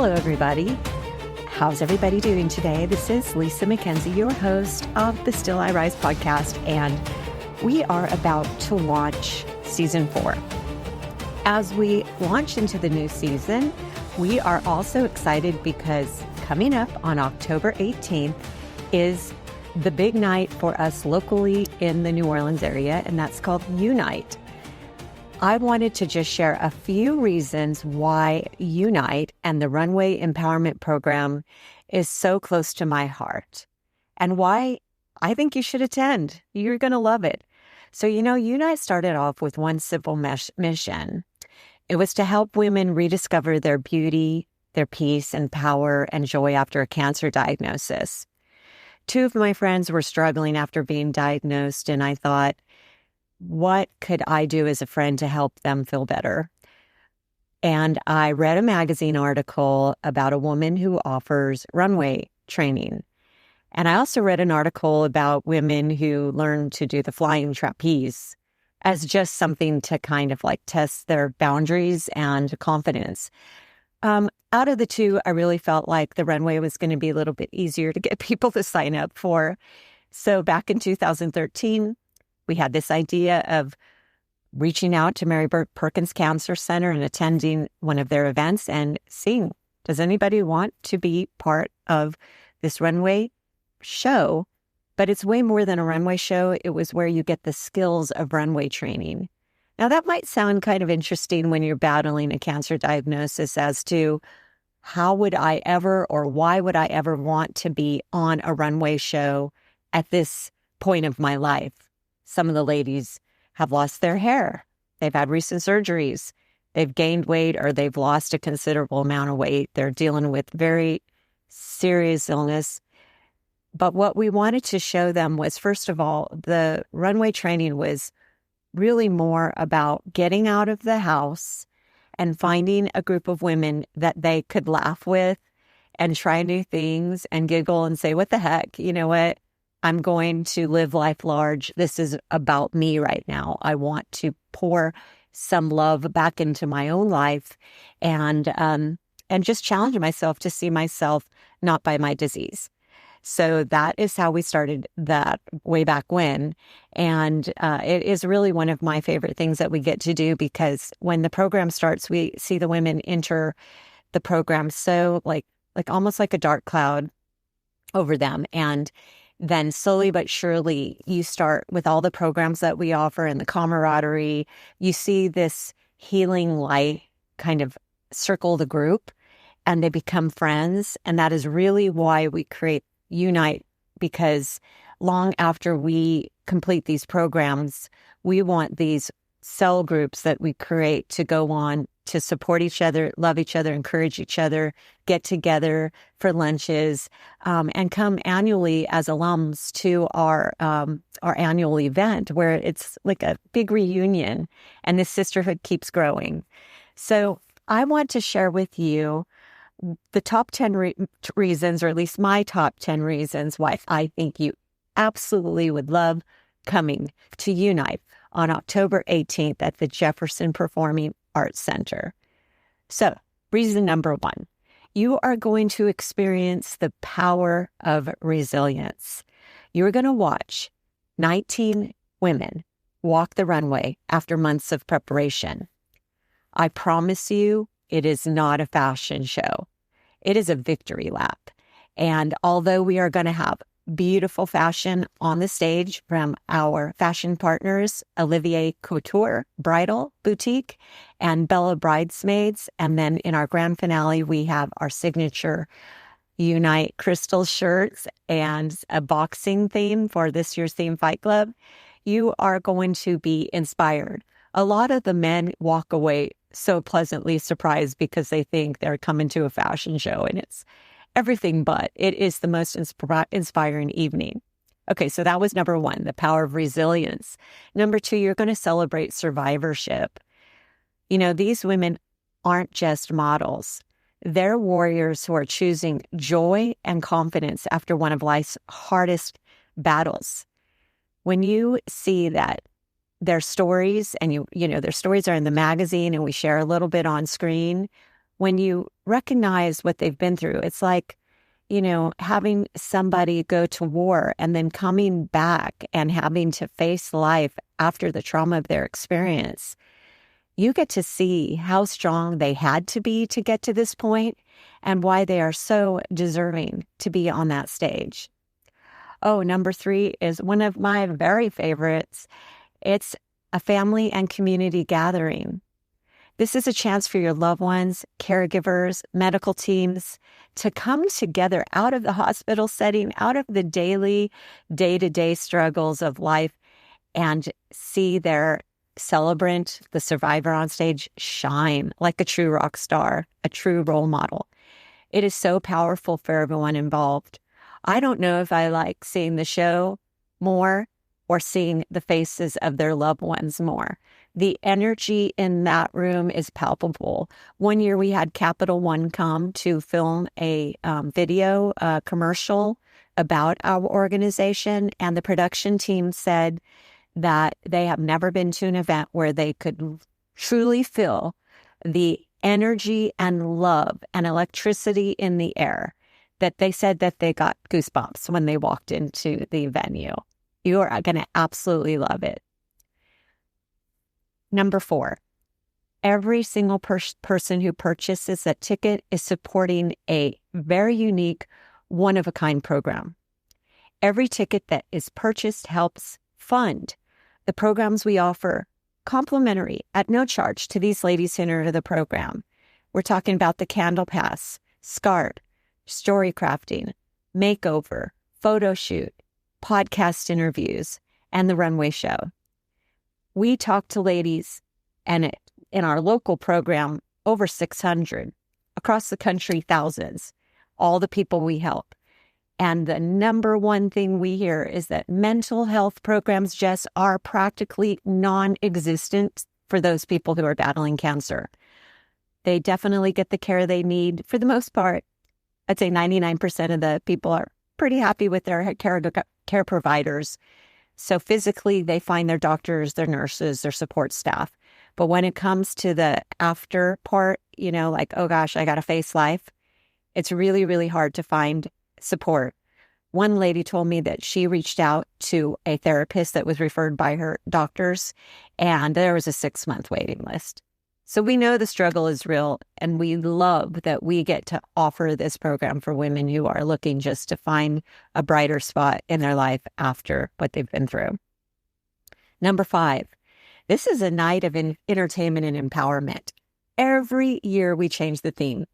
Hello, everybody. How's everybody doing today? This is Lisa McKenzie, your host of the Still I Rise podcast, and we are about to launch season 4. As we launch into the new season, we are also excited because coming up on October 18th is the big night for us locally in the New Orleans area, and that's called Unite. I wanted to just share a few reasons why Unite and the Runway Empowerment Program is so close to my heart and why I think you should attend. You're going to love it. So, Unite started off with one simple mission. It was to help women rediscover their beauty, their peace and power and joy after a cancer diagnosis. 2 of my friends were struggling after being diagnosed, and I thought, what could I do as a friend to help them feel better? And I read a magazine article about a woman who offers runway training. And I also read an article about women who learn to do the flying trapeze as just something to kind of like test their boundaries and confidence. Out of the 2, I really felt like the runway was going to be a little bit easier to get people to sign up for. So back in 2013, we had this idea of reaching out to Mary Perkins Cancer Center and attending one of their events and seeing, does anybody want to be part of this runway show? But it's way more than a runway show. It was where you get the skills of runway training. Now, that might sound kind of interesting when you're battling a cancer diagnosis as to how would I ever or why would I ever want to be on a runway show at this point of my life? Some of the ladies have lost their hair. They've had recent surgeries. They've gained weight or they've lost a considerable amount of weight. They're dealing with very serious illness. But what we wanted to show them was, first of all, the runway training was really more about getting out of the house and finding a group of women that they could laugh with and try new things and giggle and say, what the heck? You know what? I'm going to live life large. This is about me right now. I want to pour some love back into my own life and just challenge myself to see myself not by my disease. So that is how we started that way back when. And it is really one of my favorite things that we get to do, because when the program starts, we see the women enter the program so like almost like a dark cloud over them. And then slowly but surely, you start with all the programs that we offer and the camaraderie. You see this healing light kind of circle the group and they become friends. And that is really why we create Unite, because long after we complete these programs, we want these cell groups that we create to go on to support each other, love each other, encourage each other, get together for lunches, and come annually as alums to our annual event where it's like a big reunion and this sisterhood keeps growing. So I want to share with you the top 10 reasons, or at least my top 10 reasons why I think you absolutely would love coming to Unite on October 18th at the Jefferson Performing Arts Center. So, reason number 1, you are going to experience the power of resilience. You're going to watch 19 women walk the runway after months of preparation. I promise you, it is not a fashion show. It is a victory lap. And although we are going to have beautiful fashion on the stage from our fashion partners, Olivier Couture Bridal Boutique and Bella Bridesmaids. And then in our grand finale, we have our signature Unite crystal shirts and a boxing theme for this year's theme Fight Club. You are going to be inspired. A lot of the men walk away so pleasantly surprised because they think they're coming to a fashion show, and it's everything but. It is the most inspiring evening. Okay, so that was number 1, the power of resilience. Number 2, you're going to celebrate survivorship. These women aren't just models. They're warriors who are choosing joy and confidence after one of life's hardest battles. When you see that their stories, and their stories are in the magazine and we share a little bit on screen, when you recognize what they've been through. It's like, having somebody go to war and then coming back and having to face life after the trauma of their experience. You get to see how strong they had to be to get to this point and why they are so deserving to be on that stage. Oh, number 3 is one of my very favorites. It's a family and community gathering. This is a chance for your loved ones, caregivers, medical teams to come together out of the hospital setting, out of the daily, day-to-day struggles of life, and see their celebrant, the survivor on stage, shine like a true rock star, a true role model. It is so powerful for everyone involved. I don't know if I like seeing the show more or seeing the faces of their loved ones more. The energy in that room is palpable. One year we had Capital One come to film a video commercial about our organization, and the production team said that they have never been to an event where they could truly feel the energy and love and electricity in the air, that they said that they got goosebumps when they walked into the venue. You are going to absolutely love it. Number 4, every single person who purchases a ticket is supporting a very unique, one-of-a-kind program. Every ticket that is purchased helps fund the programs we offer complimentary at no charge to these ladies who enter the program. We're talking about the Candle Pass, SCART, story crafting, makeover, photo shoot, podcast interviews, and the Runway show. We talk to ladies, and in our local program, over 600, across the country, thousands, all the people we help. And the number one thing we hear is that mental health programs just are practically non-existent for those people who are battling cancer. They definitely get the care they need for the most part. I'd say 99% of the people are pretty happy with their care providers. So physically, they find their doctors, their nurses, their support staff. But when it comes to the after part, like, oh gosh, I got to face life, it's really, really hard to find support. One lady told me that she reached out to a therapist that was referred by her doctors, and there was a 6-month waiting list. So we know the struggle is real, and we love that we get to offer this program for women who are looking just to find a brighter spot in their life after what they've been through. Number 5, this is a night of entertainment and empowerment. Every year we change the theme.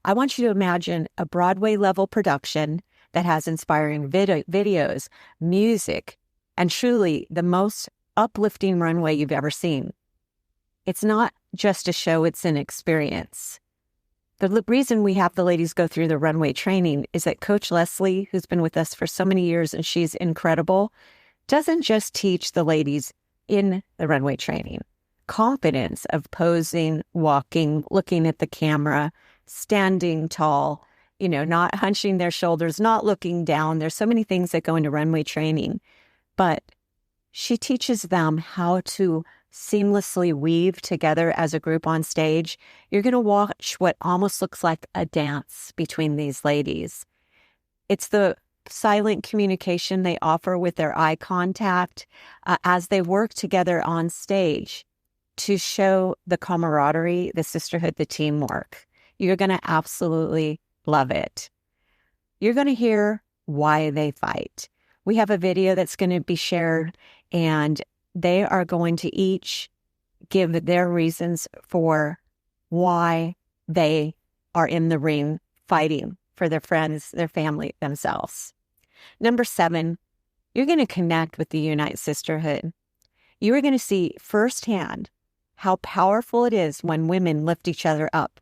I want you to imagine a Broadway-level production that has inspiring videos, music, and truly the most uplifting runway you've ever seen. It's not just a show, it's an experience. The reason we have the ladies go through the runway training is that Coach Leslie, who's been with us for so many years and she's incredible, doesn't just teach the ladies in the runway training confidence of posing, walking, looking at the camera, standing tall, not hunching their shoulders, not looking down. There's so many things that go into runway training, but she teaches them how to seamlessly weave together as a group on stage. You're going to watch what almost looks like a dance between these ladies. It's the silent communication they offer with their eye contact as they work together on stage to show the camaraderie, the sisterhood, the teamwork. You're going to absolutely love it. You're going to hear why they fight. We have a video that's going to be shared, and they are going to each give their reasons for why they are in the ring fighting for their friends, their family, themselves. Number 7, you're going to connect with the Unite Sisterhood. You are going to see firsthand how powerful it is when women lift each other up.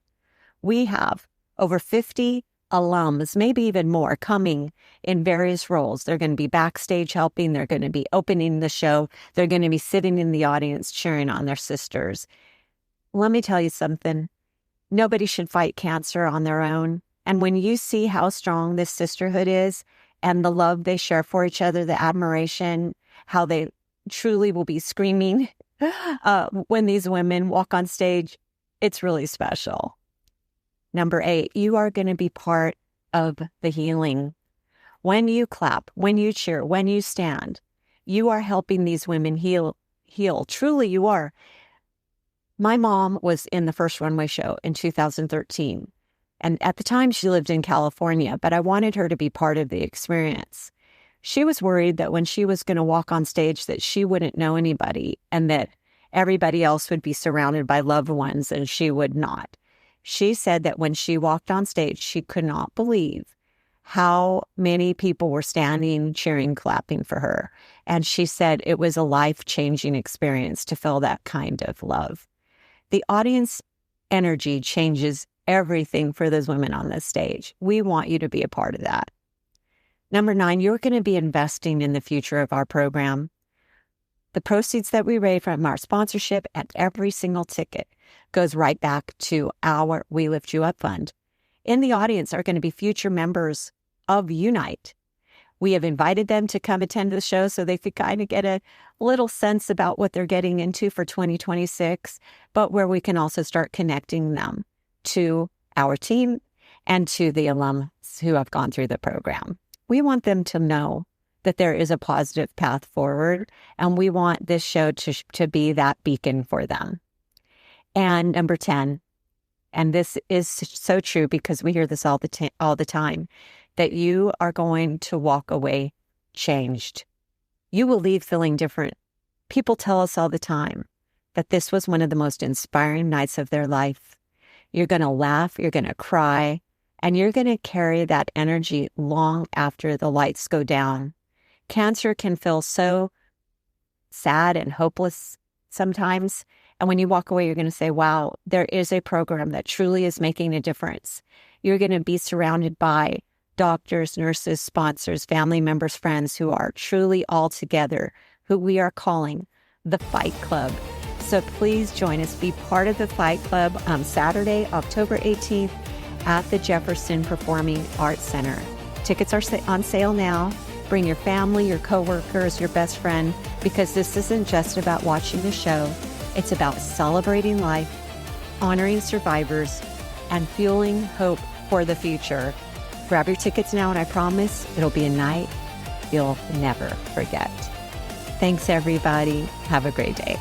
We have over 50 alums, maybe even more, coming in various roles. They're going to be backstage helping. They're going to be opening the show. They're going to be sitting in the audience cheering on their sisters. Let me tell you something. Nobody should fight cancer on their own. And when you see how strong this sisterhood is and the love they share for each other, the admiration, how they truly will be screaming when these women walk on stage, it's really special. Number 8, you are going to be part of the healing. When you clap, when you cheer, when you stand, you are helping these women heal. Truly, you are. My mom was in the first Runway show in 2013. And at the time, she lived in California, but I wanted her to be part of the experience. She was worried that when she was going to walk on stage that she wouldn't know anybody and that everybody else would be surrounded by loved ones and she would not. She said that when she walked on stage, she could not believe how many people were standing, cheering, clapping for her. And she said it was a life-changing experience to feel that kind of love. The audience energy changes everything for those women on this stage. We want you to be a part of that. Number 9, you're going to be investing in the future of our program. The proceeds that we raise from our sponsorship and every single ticket goes right back to our We Lift You Up fund. In the audience are going to be future members of Unite. We have invited them to come attend the show so they could kind of get a little sense about what they're getting into for 2026, but where we can also start connecting them to our team and to the alums who have gone through the program. We want them to know that there is a positive path forward, and we want this show to be that beacon for them. And number 10, and this is so true because we hear this all the time, that you are going to walk away changed. You will leave feeling different. People tell us all the time that this was one of the most inspiring nights of their life. You're going to laugh, you're going to cry, and you're going to carry that energy long after the lights go down. Cancer can feel so sad and hopeless sometimes. And when you walk away, you're going to say, wow, there is a program that truly is making a difference. You're going to be surrounded by doctors, nurses, sponsors, family members, friends who are truly all together, who we are calling the Fight Club. So please join us. Be part of the Fight Club on Saturday, October 18th at the Jefferson Performing Arts Center. Tickets are on sale now. Bring your family, your coworkers, your best friend, because this isn't just about watching the show. It's about celebrating life, honoring survivors, and fueling hope for the future. Grab your tickets now, and I promise it'll be a night you'll never forget. Thanks, everybody. Have a great day.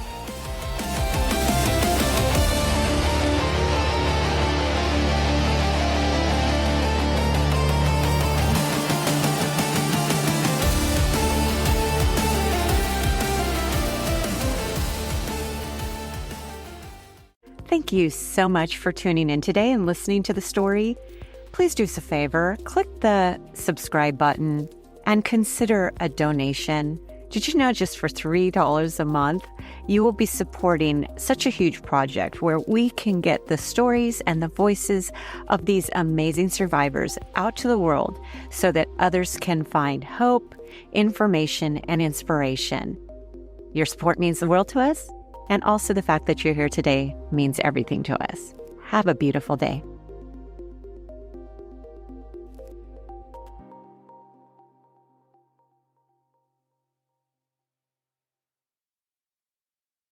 Thank you so much for tuning in today and listening to the story. Please do us a favor, click the subscribe button and consider a donation. Did you know just for $3 a month, you will be supporting such a huge project where we can get the stories and the voices of these amazing survivors out to the world so that others can find hope, information, and inspiration. Your support means the world to us. And also the fact that you're here today means everything to us. Have a beautiful day.